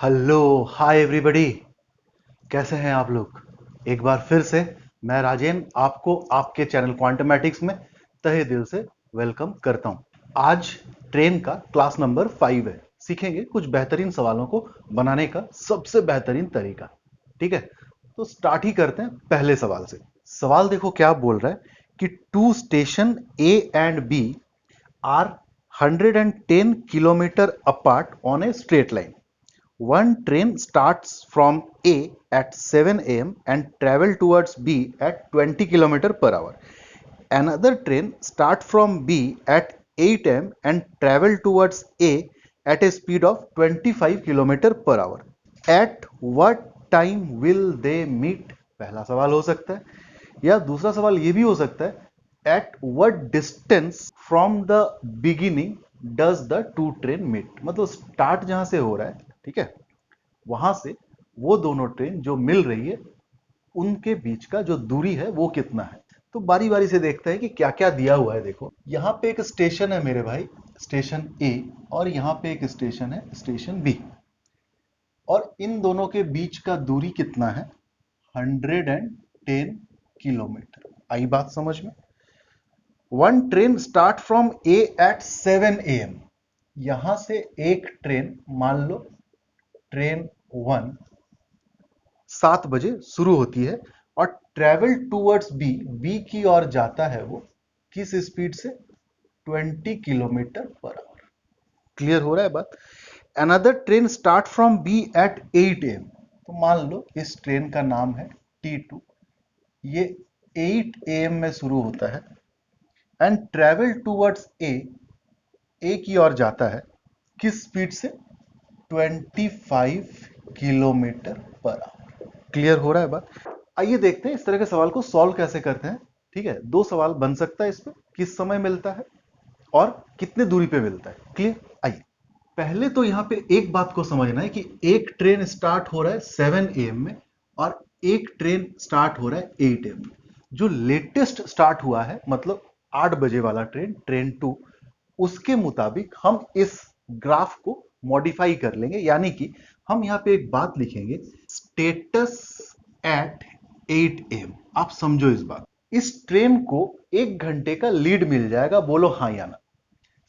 Hello hi everybody. कैसे हैं आप लोग? एक बार फिर से मैं राजेन आपको आपके चैनल क्वांटमेटिक्स में तहे दिल से वेलकम करता हूं। आज ट्रेन का क्लास नंबर 5 है। सीखेंगे कुछ बेहतरीन सवालों को बनाने का सबसे बेहतरीन तरीका। ठीक है, तो स्टार्ट ही करते हैं पहले सवाल से। सवाल देखो क्या बोल रहा है कि two station A and B are 110 kilometre apart on a straight line. One train starts from A at 7 a.m. and travel towards B at 20 km per hour. Another train starts from B at 8 a.m. and travel towards A at a speed of 25 km per hour. At what time will they meet? पहला सवाल हो सकता है या दूसरा सवाल ये भी हो सकता है at what distance from the beginning does the two train meet? मतलब स्टार्ट जहां से हो रहा है, ठीक है, वहां से वो दोनों ट्रेन जो मिल रही है उनके बीच का जो दूरी है वो कितना है। तो बारी बारी से देखते हैं कि क्या क्या दिया हुआ है। देखो यहाँ पे एक स्टेशन है मेरे भाई, स्टेशन ए, और यहाँ पे एक स्टेशन है स्टेशन बी, और इन दोनों के बीच का दूरी कितना है? 110 किलोमीटर। आई बात समझ में? One train start from A at 7 a.m. यहां से एक ट्रेन, मान लो ट्रेन 1 7 बजे शुरू होती है और ट्रेवल टूवर्ड्स बी, बी की ओर जाता है वो किस स्पीड से? 20 किलोमीटर पर आवर। क्लियर हो रहा है बात? Another train start from B at 8 a.m. तो मान लो इस ट्रेन का नाम है T2, ये 8 a.m. में शुरू होता है एंड ट्रेवल टूवर्ड्स ए, ए की ओर जाता है किस स्पीड से? 25 किलोमीटर पर आवर। क्लियर हो रहा है बात? आइए देखते हैं इस तरह के सवाल को सॉल्व कैसे करते हैं। ठीक है, दो सवाल बन सकता है इसमें, किस समय मिलता है और कितने दूरी पे मिलता है। क्लियर? आइए पहले तो यहां पे एक बात को समझना है कि एक ट्रेन स्टार्ट हो रहा है 7 a.m. में और एक ट्रेन स्टार्ट हो रहा है 8 a.m. में। जो लेटेस्ट स्टार्ट हुआ है, मतलब 8 बजे वाला ट्रेन, ट्रेन 2, उसके मुताबिक हम इस ग्राफ को मॉडिफाई कर लेंगे, यानी कि हम यहां पे एक बात लिखेंगे, स्टेटस एट 8 a.m. आप समझो इस बात। इस ट्रेन को 1 घंटे का लीड मिल जाएगा, बोलो हाँ या ना।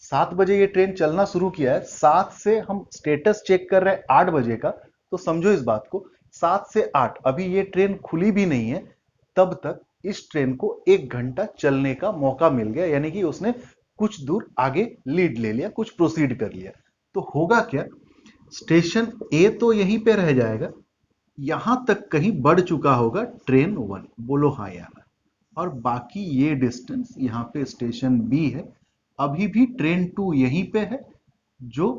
7 बजे ये ट्रेन चलना शुरू किया है, 7 से हम स्टेटस चेक कर रहे हैं 8 बजे का, तो समझो इस बात को, 7 से 8 अभी ये ट्रेन खुली भी नहीं है, तब तक इस ट्रेन को 1 घंटा चलने का मौका मिल गया, यानी कि उसने कुछ दूर आगे लीड ले लिया, कुछ प्रोसीड कर लिया। तो होगा क्या, स्टेशन ए तो यहीं पे रह जाएगा, यहां तक कहीं बढ़ चुका होगा ट्रेन 1, बोलो हाँ या ना। और बाकी ये डिस्टेंस यहां पे स्टेशन बी है, अभी भी ट्रेन 2 यहीं पे है जो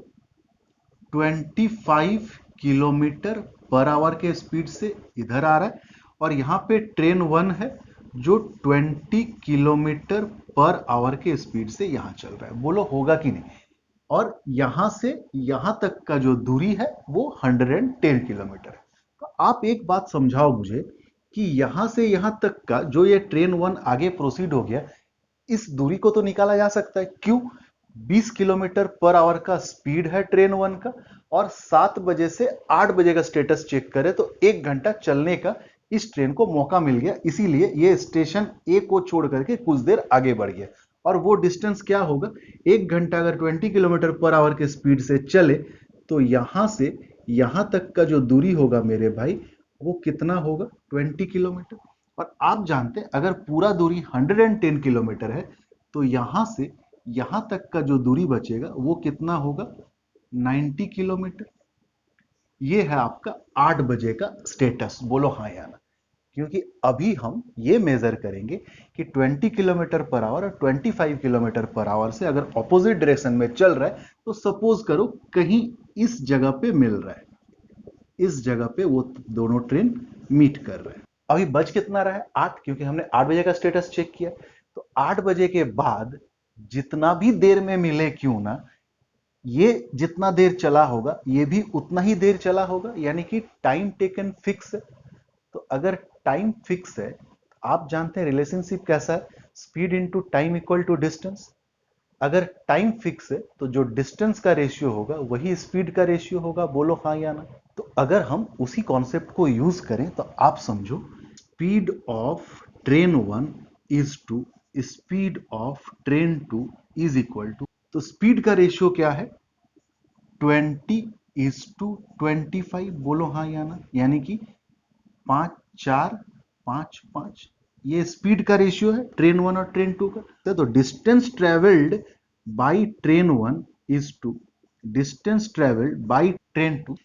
25 किलोमीटर पर आवर के स्पीड से इधर आ रहा है, और यहां पे ट्रेन 1 है जो 20 किलोमीटर पर आवर के स्पीड से यहां चल रहा है। बोलो होगा कि नहीं? और यहां से यहां तक का जो दूरी है वो 110 किलोमीटर है। तो आप एक बात समझाओ मुझे कि यहां से यहां तक का जो ये ट्रेन 1 आगे प्रोसीड हो गया, इस दूरी को तो निकाला जा सकता है। क्यों? 20 किलोमीटर पर आवर का स्पीड है ट्रेन 1 का, और 7 बजे से 8 बजे का स्टेटस चेक करें तो 1 घंटा चलने का इस ट्रेन को मौका मिल गया, इसीलिए ये स्टेशन ए को छोड़ करके कुछ देर आगे बढ़ गया। और वो डिस्टेंस क्या होगा? 1 घंटा अगर 20 किलोमीटर पर आवर के स्पीड से चले तो यहां से यहां तक का जो दूरी होगा मेरे भाई, वो कितना होगा? 20 किलोमीटर। और आप जानते हैं अगर पूरा दूरी 110 किलोमीटर है तो यहां से यहां तक का जो दूरी बचेगा वो कितना होगा? 90 किलोमीटर। ये है आपका 8 बजे का स्टेटस, बोलो हाँ या ना। क्योंकि अभी हम ये मेजर करेंगे कि 20 किलोमीटर पर आवर और 25 किलोमीटर पर आवर से अगर ऑपोजिट डायरेक्शन में चल रहा है तो सपोज करो कहीं इस जगह पे मिल रहा है, इस जगह पे वो दोनों ट्रेन मीट कर रहे हैं। अभी बज कितना रहा है? 8, क्योंकि हमने 8 बजे का स्टेटस चेक किया। तो 8 बजे के बाद जितना भी देर में मिले क्यों ना, ये जितना देर चला होगा ये भी उतना ही देर चला होगा, यानी कि टाइम टेकन फिक्स है। तो अगर टाइम फिक्स है, आप जानते हैं रिलेशनशिप कैसा है, speed into time equal to distance. अगर टाइम फिक्स है तो जो डिस्टेंस का रेशियो होगा वही स्पीड का रेशियो होगा, बोलो हाँ या ना। तो अगर हम उसी कॉन्सेप्ट को यूज करें तो आप समझो, speed of train 1 is to speed of train 2 is equal to, तो स्पीड का रेशियो क्या है, 20:25। बोलो हाँ या ना, यानी कि 5:4:5:5, ये स्पीड का रेशियो है ट्रेन 1 और ट्रेन 2 का। तो distance travelled by train 1 is to distance travelled by train 2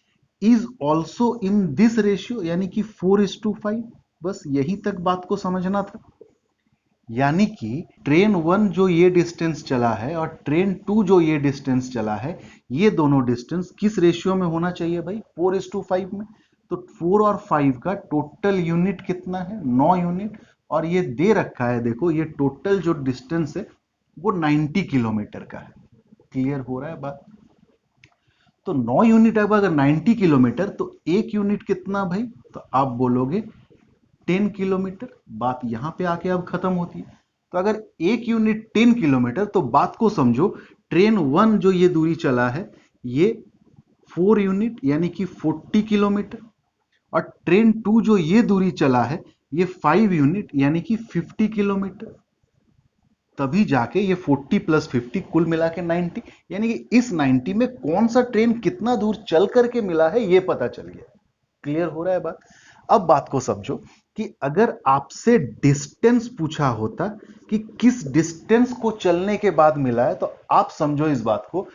is also in this ratio, यानी कि 4:5। बस यही तक बात को समझना था। यानी कि ट्रेन 1 जो ये डिस्टेंस चला है और ट्रेन 2 जो ये डिस्टेंस चला है, ये दोनों डिस्टेंस किस रेशियो में होना चाहिए भाई, 4:5 में। तो 4 और 5 का टोटल यूनिट कितना है, 9 यूनिट। और ये दे रखा है, देखो ये टोटल जो डिस्टेंस है वो 90 किलोमीटर का है। क्लियर हो रहा है बात। तो 9 यूनिट अगर 90 किलोमीटर, तो एक यूनिट कितना भाई, तो आप बोलोगे 10 किलोमीटर। बात यहां पे आके अब खत्म होती है। तो अगर एक यूनिट 10 किलोमीटर, तो बात को समझो, ट्रेन 1 जो ये दूरी चला है ये 4 यूनिट यानी कि 40 किलोमीटर, और ट्रेन 2 जो ये दूरी चला है ये 5 यूनिट यानी कि 50 किलोमीटर। तभी जाके ये 40 प्लस 50 कुल मिला के 90, यानी कि इस 90 में कौन सा ट्रेन कितना दूर चल करके मिला है ये पता चल गया। क्लियर हो रहा है बात। अब बात को समझो कि अगर आपसे डिस्टेंस पूछा होता कि किस डिस्टेंस को चलने के बाद मिला है, तो आप समझो इस बात को,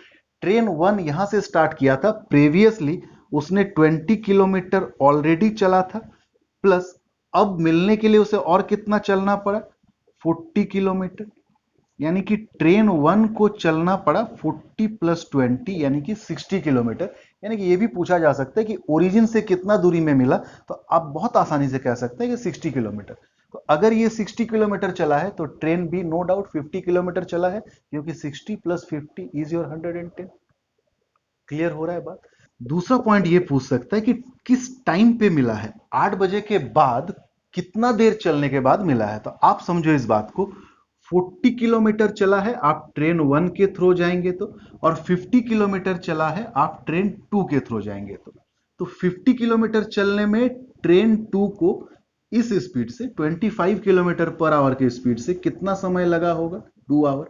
ट्रेन 1 यहां से स्टार्ट किया था, प्रीवियसली उसने 20 किलोमीटर ऑलरेडी चला था, प्लस अब मिलने के लिए उसे और कितना चलना पड़ा, 40 किलोमीटर। यानी कि ट्रेन 1 को चलना पड़ा 40 प्लस 20 यानी कि 60 किलोमीटर। यानी कि ये भी पूछा जा सकता है कि ओरिजिन से कितना दूरी में मिला, तो आप बहुत आसानी से कह सकते हैं कि 60 किलोमीटर। तो अगर ये 60 किलोमीटर चला है तो ट्रेन भी नो डाउट 50 किलोमीटर चला है, क्योंकि 60 प्लस 50 इज योर 110। क्लियर हो रहा है बात। दूसरा पॉइंट ये पूछ सकता है कि किस टाइम पे मिला है, 8 बजे के बाद कितना देर चलने के बाद मिला है। तो आप समझो इस बात को, 40 किलोमीटर चला है आप ट्रेन 1 के थ्रू जाएंगे तो, और 50 किलोमीटर चला है आप ट्रेन 2 के थ्रू जाएंगे तो 50 किलोमीटर चलने में ट्रेन 2 को इस स्पीड से 25 किलोमीटर पर आवर की स्पीड से कितना समय लगा होगा, 2 आवर।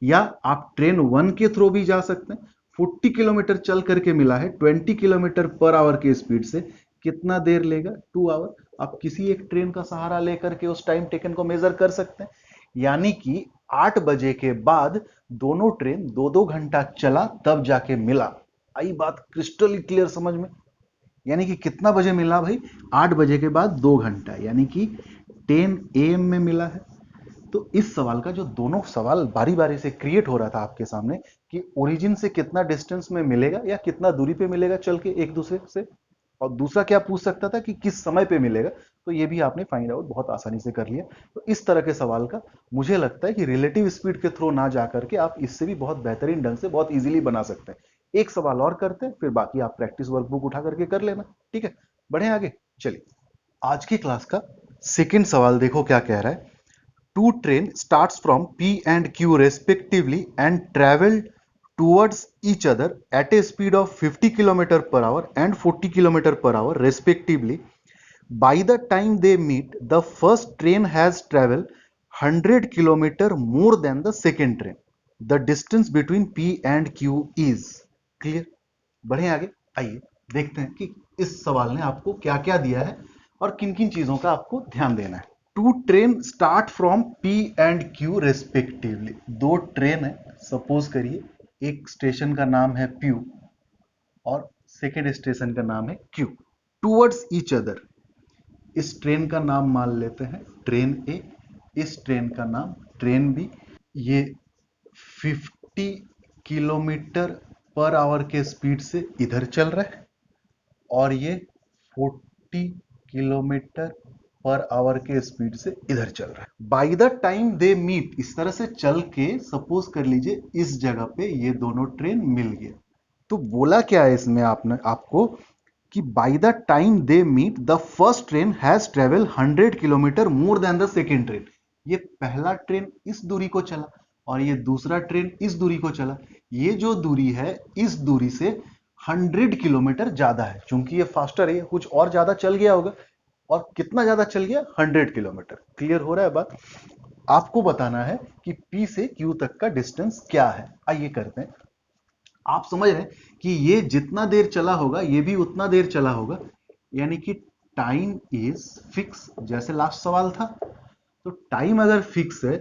या आप ट्रेन 1 के थ्रू भी जा सकते हैं, 40 किलोमीटर चल करके मिला है, 20 किलोमीटर पर आवर की स्पीड से कितना देर लेगा, 2 आवर। आप किसी एक ट्रेन का सहारा लेकर के उस टाइम टेकन को मेजर कर सकते हैं। यानी कि 8 बजे के बाद दोनों ट्रेन 2-2 घंटा चला तब जाके मिला। आई बात क्रिस्टल क्लियर समझ में। यानी कि कितना बजे मिला भाई, 8 बजे के बाद 2 घंटा, यानी कि 10 AM में मिला है। तो इस सवाल का जो दोनों सवाल बारी बारी से क्रिएट हो रहा था आपके सामने कि ओरिजिन से कितना डिस्टेंस में मिलेगा या कितना दूरी पे मिलेगा चल के एक दूसरे से, और दूसरा क्या पूछ सकता था कि किस समय पे मिलेगा, तो ये भी आपने फाइंड आउट बहुत आसानी से कर लिया। तो इस तरह के सवाल का मुझे लगता है कि रिलेटिव स्पीड के थ्रू ना जा करके आप इससे भी बहुत बेहतरीन ढंग से बहुत इजीली बना सकते हैं। एक सवाल और करते हैं, फिर बाकी आप प्रैक्टिस वर्कबुक उठा करके कर लेना। ठीक है, बढ़े आगे। चलिए, आज की क्लास का सेकेंड सवाल देखो क्या कह रहा है। Two train starts from P and Q respectively and travel towards each other at a speed of 50 km per hour and 40 km per hour respectively. By the time they meet, the first train has traveled 100 km more than the second train. The distance between P and Q is clear. बढ़े आगे, आइए देखते हैं कि इस सवाल ने आपको क्या क्या दिया है और किन किन चीजों का आपको ध्यान देना है। Two train start from P and Q respectively. दो ट्रेन है, सपोज करिए एक स्टेशन का नाम है P और सेकेंड स्टेशन का नाम है Q, टूवर्ड्स ईच अदर। इस ट्रेन का नाम मान लेते हैं ट्रेन ए, इस ट्रेन का नाम ट्रेन बी। ये 50 किलोमीटर पर आवर के स्पीड से इधर चल रहा है और ये 40 किलोमीटर पर आवर के स्पीड से इधर चल रहा है। By the time they meet, इस तरह से चल के सपोज कर लीजिए इस जगह पे ये दोनों ट्रेन मिल गए। तो बोला क्या है इसमें आपने आपको कि by the time they meet the first train has travel 100 kilometre more than the second train. ये पहला ट्रेन इस दूरी को चला और ये दूसरा ट्रेन इस दूरी को चला। ये जो दूरी है इस दूरी से 100 किलोमीटर ज्यादा है, क्योंकि ये फास्टर है, कुछ और ज्यादा चल गया होगा। और कितना ज्यादा चल गया? 100 किलोमीटर। क्लियर हो रहा है बात? आपको बताना है कि P से Q तक का डिस्टेंस क्या है। आइए करते हैं। आप समझ रहे हैं कि ये जितना देर चला होगा ये भी उतना देर चला होगा, यानी कि टाइम इज फिक्स, जैसे लास्ट सवाल था। तो टाइम अगर फिक्स है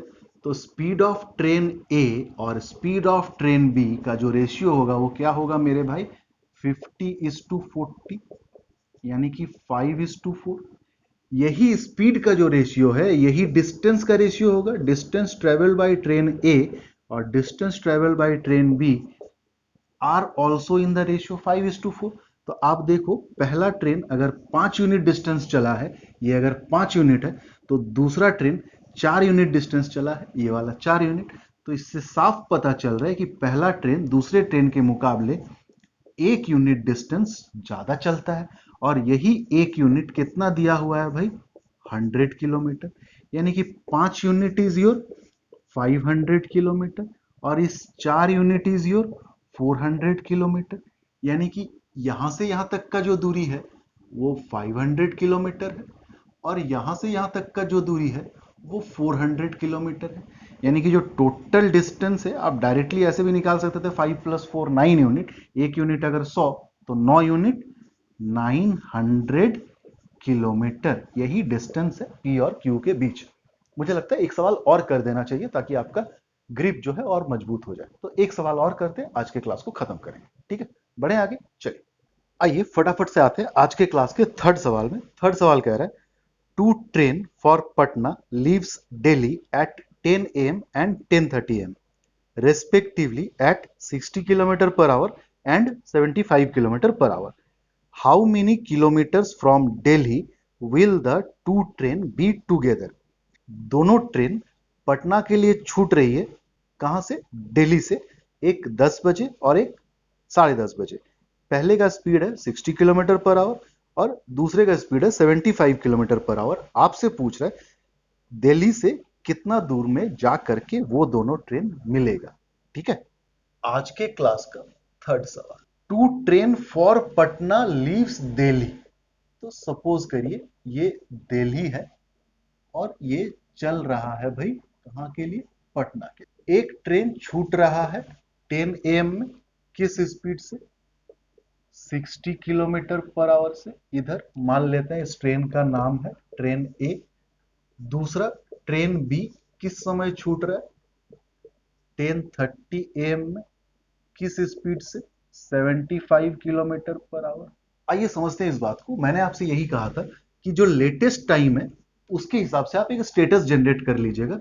तो स्पीड ऑफ ट्रेन ए और स्पीड ऑफ ट्रेन बी का जो रेशियो होगा वो क्या होगा मेरे भाई? 50:40, यानी कि 5:4। यही स्पीड का जो रेशियो है यही डिस्टेंस का रेशियो होगा। Distance travelled by train A और distance travelled by train B are also in the ratio 5:4। तो आप देखो, पहला ट्रेन अगर 5 यूनिट डिस्टेंस चला है, ये अगर 5 यूनिट है, तो दूसरा ट्रेन 4 यूनिट डिस्टेंस चला है, ये वाला 4 यूनिट। तो इससे साफ पता चल रहा है कि पहला ट्रेन दूसरे ट्रेन के मुकाबले 1 यूनिट डिस्टेंस ज्यादा चलता है। और यही 1 यूनिट कितना दिया हुआ है भाई? 100 किलोमीटर। यानी कि 5 यूनिट इज योर 500 किलोमीटर, और इस 4 यूनिट इज योर 400 किलोमीटर। यानी कि यहां से यहां तक का जो दूरी है वो 500 किलोमीटर है, और यहां से यहां तक का जो दूरी है वो 400 किलोमीटर है। यानी कि जो टोटल डिस्टेंस है, आप डायरेक्टली ऐसे भी निकाल सकते थे, 5 + 4 9 यूनिट। 1 यूनिट अगर 100, तो 9 यूनिट 900 किलोमीटर। यही डिस्टेंस है पी और क्यू के बीच। मुझे लगता है एक सवाल और कर देना चाहिए ताकि आपका ग्रिप जो है और मजबूत हो जाए। तो एक सवाल और करते हैं, आज के क्लास को खत्म करेंगे। ठीक है, बढ़े आगे। चलिए, आइए फटाफट से आते हैं आज के क्लास के थर्ड सवाल में। थर्ड सवाल कह रहा है, two train for Patna leaves daily at 10 AM and 10:30 AM respectively at 60 kilometre per hour and 75 kilometre per hour. How many kilometers from Delhi will the two train be together? दोनों train Patna के लिए छूट रही है, कहां से? दिल्ली से। एक 10 बजे और एक 10:30 बजे। पहले का स्पीड है 60 किलोमीटर पर आवर और दूसरे का स्पीड है 75 किलोमीटर पर आवर। आपसे पूछ रहा है दिल्ली से कितना दूर में जा करके वो दोनों ट्रेन मिलेगा। ठीक है, आज के क्लास का थर्ड सवाल, two train for Patna leaves Delhi. तो सपोज करिए ये दिल्ली है और ये चल रहा है भाई कहां के लिए? पटना के। एक ट्रेन छूट रहा है 10 AM में, किस स्पीड से? 60 किलोमीटर पर आवर से। इधर मान लेते हैं इस ट्रेन का नाम है ट्रेन ए। दूसरा ट्रेन बी किस समय छूट रहा है? 10:30 AM में, किस स्पीड से? 75 किलोमीटर पर आवर। आइए समझते हैं इस बात को। मैंने आपसे यही कहा था कि जो लेटेस्ट टाइम है उसके हिसाब से आप एक स्टेटस जनरेट कर लीजिएगा।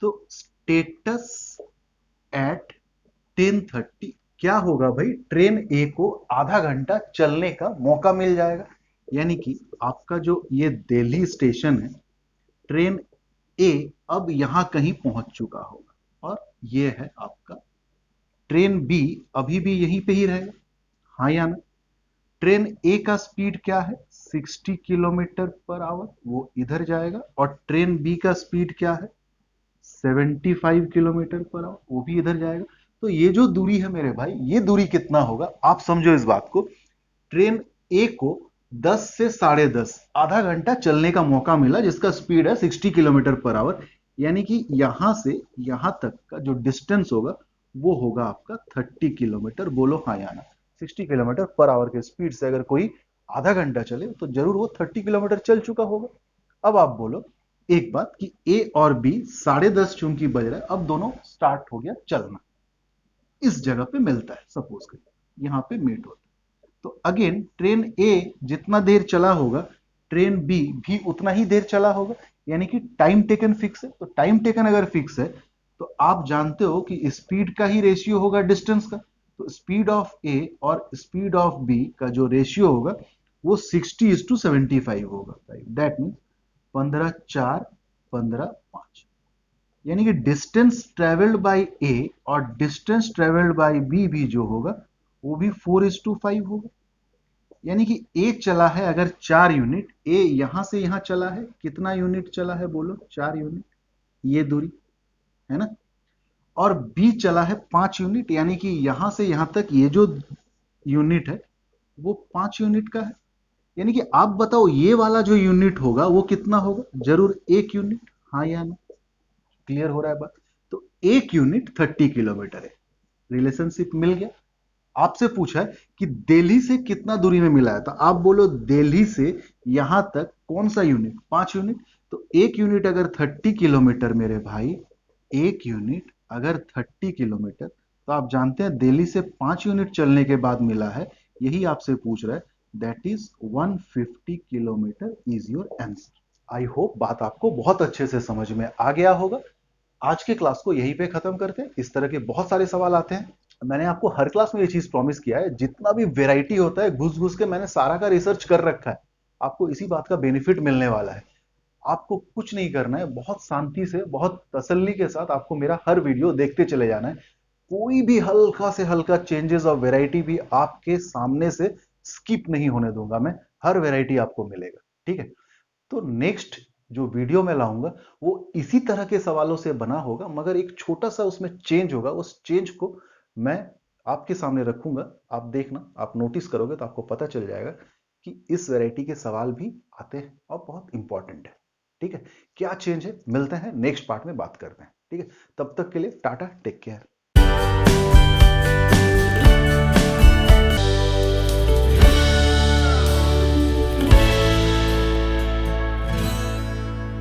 तो स्टेटस एट 10:30 क्या होगा भाई? ट्रेन ए को आधा घंटा चलने का मौका मिल जाएगा। यानी कि आपका जो ये दिल्ली स्टेशन है, ट्रेन ए अब यहां कहीं पहुंच चुका होगा, और ये है आपका ट्रेन बी अभी भी यहीं पे ही रहेगा। हाँ या ना? ट्रेन ए का स्पीड क्या है? 60 किलोमीटर पर आवर, वो इधर जाएगा। और ट्रेन बी का स्पीड क्या है? 75 किलोमीटर पर आवर, वो भी इधर जाएगा। तो ये जो दूरी है मेरे भाई, ये दूरी कितना होगा आप समझो इस बात को। ट्रेन ए को 10 से 10:30 आधा घंटा चलने का मौका मिला, जिसका स्पीड है 60 किलोमीटर पर आवर। यानी कि यहां से यहां तक का जो डिस्टेंस होगा वो होगा आपका 30 किलोमीटर। बोलो हाँ या ना? 60 किलोमीटर पर आवर के स्पीड से अगर कोई आधा घंटा चले तो जरूर वो 30 किलोमीटर चल चुका होगा। अब आप बोलो एक बात कि ए और बी 10:30 चूंकि बज रहा है, अब दोनों स्टार्ट हो गया चलना। इस जगह पे मिलता है, सपोज करिए यहां पे मीट होता है। तो अगेन ट्रेन ए जितना देर चला होगा, ट्रेन बी भी उतना ही देर चला होगा। यानी कि टाइम टेकन फिक्स है। तो टाइम टेकन अगर फिक्स है तो आप जानते हो कि स्पीड का ही रेशियो होगा डिस्टेंस का। तो स्पीड ऑफ ए और स्पीड ऑफ बी का जो रेशियो होगा वो 60:75 होगा। That mean 15:4 15:5। यानी कि डिस्टेंस ट्रेवल्ड बाय ए और डिस्टेंस ट्रेवल्ड बाय बी भी जो होगा वो भी 4:5 होगा। यानी कि ए चला है अगर 4 यूनिट, ए यहां से यहां चला है, कितना यूनिट चला है बोलो? 4 यूनिट, ये दूरी है ना। और बी चला है 5 यूनिट, यानी कि यहां से यहां तक ये जो यूनिट है वो 5 यूनिट का है। यानी कि आप बताओ ये वाला जो यूनिट होगा वो कितना होगा, जरूर 1 यूनिट, हाँ या ना? क्लियर हो रहा है बात? तो 1 यूनिट 30 किलोमीटर है। रिलेशनशिप मिल गया। आपसे पूछा है कि दिल्ली से कितना दूरी में मिला है, तो आप बोलो दिल्ली से यहां तक कौन सा यूनिट, 5 यूनिट। तो 1 यूनिट अगर 30 किलोमीटर मेरे भाई, 1 यूनिट अगर 30 किलोमीटर, तो आप जानते हैं दिल्ली से 5 यूनिट चलने के बाद मिला है। यही आपसे पूछ रहा है, that is 150 kilometre is your answer. I hope बात आपको बहुत अच्छे से समझ में आ गया होगा। आज के क्लास को यहीं पे खत्म करते हैं। इस तरह के बहुत सारे सवाल आते हैं। मैंने आपको हर क्लास में ये चीज प्रॉमिस किया है, जितना भी वेराइटी होता है घुस घुस के मैंने सारा का रिसर्च कर रखा है। आपको इसी बात का बेनिफिट मिलने वाला है। आपको कुछ नहीं करना है, बहुत शांति से बहुत तसल्ली के साथ आपको मेरा हर वीडियो देखते चले जाना है। कोई भी हल्का से हल्का चेंजेस और वेराइटी भी आपके सामने से स्किप नहीं होने दूंगा मैं। हर वेराइटी आपको मिलेगा, ठीक है? तो नेक्स्ट जो वीडियो मैं लाऊंगा वो इसी तरह के सवालों से बना होगा, मगर एक छोटा सा उसमें चेंज होगा। उस चेंज को मैं आपके सामने रखूंगा। आप देखना, आप नोटिस करोगे तो आपको पता चल जाएगा कि इस वैरायटी के सवाल भी आते हैं और बहुत इंपॉर्टेंट है। ठीक है? क्या चेंज है, मिलते हैं नेक्स्ट पार्ट में बात करते हैं। ठीक है? तब तक के लिए टाटा, टेक केयर।